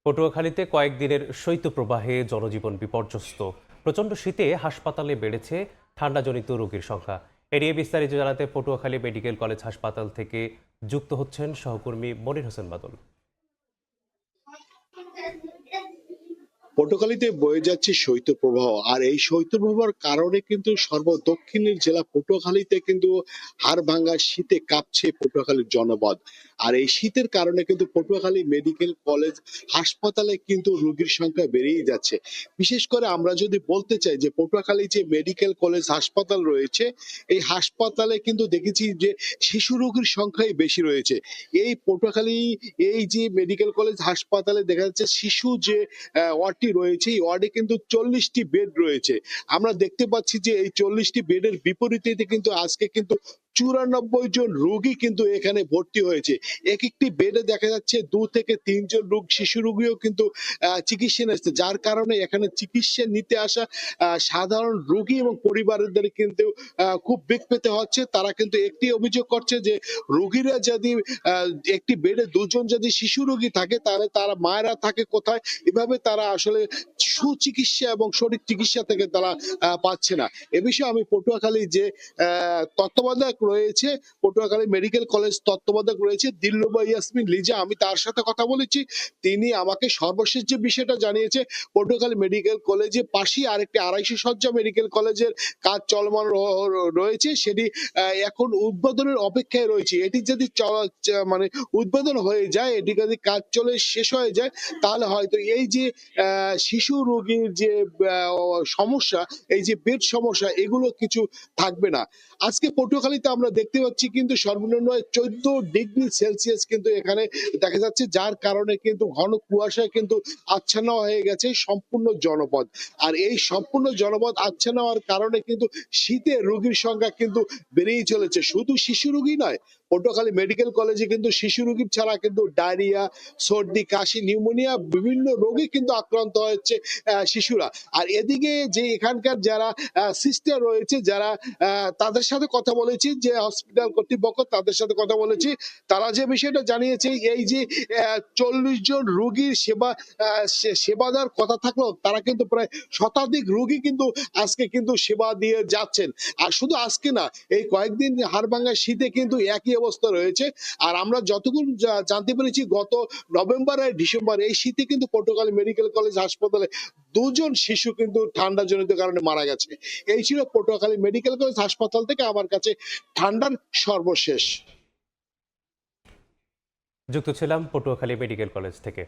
পটুয়াখালীতে কয়েকদিনের শৈত্যপ্রবাহে জনজীবন বিপর্যস্ত। প্রচণ্ড শীতে হাসপাতালে বেড়েছে ঠান্ডাজনিত রোগীর সংখ্যা। এ নিয়ে বিস্তারিত জানাতে পটুয়াখালী মেডিকেল কলেজ হাসপাতাল থেকে যুক্ত হচ্ছেন সহকর্মী মনির হোসেন বাদল। পটুয়াখালীতে বয়ে যাচ্ছে শৈত্যপ্রবাহ, আর এই শৈত্যপ্রবাহের কারণে কিন্তু সর্বদক্ষিণের জেলা পটুয়াখালীতে কিন্তু হাড় ভাঙা শীতে কাঁপছে পটুয়াখালীর জনপদ। আর এই শীতের কারণে কিন্তু পটুয়াখালী মেডিকেল কলেজ হাসপাতালে কিন্তু রোগীর সংখ্যা বেড়েই যাচ্ছে। বিশেষ করে আমরা যদি বলতে চাই যে পটুয়াখালী যে মেডিকেল কলেজ হাসপাতাল রয়েছে, এই হাসপাতালে কিন্তু দেখেছি যে শিশু রোগীর সংখ্যাই বেশি রয়েছে। এই পটুয়াখালী এই যে মেডিকেল কলেজ হাসপাতালে দেখা যাচ্ছে শিশু যে ওয়ার্ডটি রয়েছে, এই ওয়ার্ডে কিন্তু 40টি বেড রয়েছে। আমরা দেখতে পাচ্ছি যে এই 40টি বেডের বিপরীতে কিন্তু আজকে কিন্তু 94 জন রোগী কিন্তু এখানে ভর্তি হয়েছে। এক একটি বেডে দেখা যাচ্ছে 2 থেকে 3 জন শিশু রোগীও কিন্তু চিকিৎসা নিচ্ছে, যার কারণে এখানে চিকিৎসা নিতে আসা সাধারণ রোগী এবং পরিবারদের কিন্তু খুব বেগ পেতে হচ্ছে। তারা কিন্তু একটি অভিযোগ করছে যে রোগীরা যদি একটি বেডে 2 জন যদি শিশু রোগী থাকে, তাহলে তারা মায়েরা থাকে কোথায়? এভাবে তারা আসলে সুচিকিৎসা এবং সঠিক চিকিৎসা থেকে তারা পাচ্ছে না। এ বিষয়ে আমি পটুয়াখালী যে তত্ত্বাবধায়ক রয়েছে, পটুয়াখালী মেডিকেল কলেজ তত্ত্বাবধায়ক রয়েছে দিলরুবা ইয়াসমিন লিজা, আমি তার সাথে কথা বলেছি। তিনি আমাকে সর্বশেষ যে বিষয়টা জানিয়েছে, পটুয়াখালী মেডিকেল কলেজে পাশেই আরেকটি 250 শয্যা মেডিকেল কলেজের কাজ চলমান রয়েছে, সেটি এখন উদ্বোধনের অপেক্ষায় রয়েছে। এটি যদি মানে উদ্বোধন হয়ে যায়, এটি যদি কাজ চলে শেষ হয়ে যায়, তাহলে হয়তো এই যে শিশু রোগীর যে সমস্যা, এই যে বেড সমস্যা, এগুলো কিছু থাকবে না। আজকে পটুয়াখালীতে আমরা দেখতে পাচ্ছি কিন্তু সর্বনিম্ন 14 ডিগ্রি সেলসিয়াস কিন্তু এখানে দেখা যাচ্ছে, যার কারণে কিন্তু ঘন কুয়াশায় কিন্তু আচ্ছন্ন হয়ে গেছে সম্পূর্ণ জনপদ। আর এই সম্পূর্ণ জনপদ আচ্ছন্ন হওয়ার কারণে কিন্তু শীতে রোগীর সংখ্যা কিন্তু বেড়েই চলেছে। শুধু শিশু রোগী নয়, পটুয়াখালী মেডিকেল কলেজে কিন্তু শিশু রোগী ছাড়া কিন্তু ডায়রিয়া, সর্দি, কাশি, নিউমোনিয়া বিভিন্ন রোগে কিন্তু আক্রান্ত হচ্ছে শিশুরা। আর এদিকে যে এখানকার যারা সিস্টার রয়েছে, যারা তাদের সাথে কথা বলেছি, যে হসপিটাল কর্তৃপক্ষ তাদের সাথে কথা বলেছি, তারা যে বিষয়টা জানিয়েছে, এই যে 40 জন রোগীর সেবা দেওয়ার কথা থাকলেও তারা কিন্তু প্রায় শতাধিক রোগী কিন্তু আজকে কিন্তু সেবা দিয়ে যাচ্ছেন। আর শুধু আজকে না, এই কয়েকদিন হাড়ভাঙ্গা শীতে কিন্তু একই অবস্থা রয়েছে। আর আমরা যতক্ষণ জানতে পেরেছি, গত নভেম্বর আর ডিসেম্বর এই শীতে কিন্তু পটুয়াখালী মেডিকেল কলেজ হাসপাতালে 2 জন শিশু কিন্তু ঠান্ডা জনিত কারণে মারা গেছে। এই ছিল পটুয়াখালী মেডিকেল কলেজ হাসপাতাল থেকে আমার কাছে ঠান্ডার সর্বশেষ। যুক্ত ছিলাম পটুয়াখালী মেডিকেল কলেজ থেকে।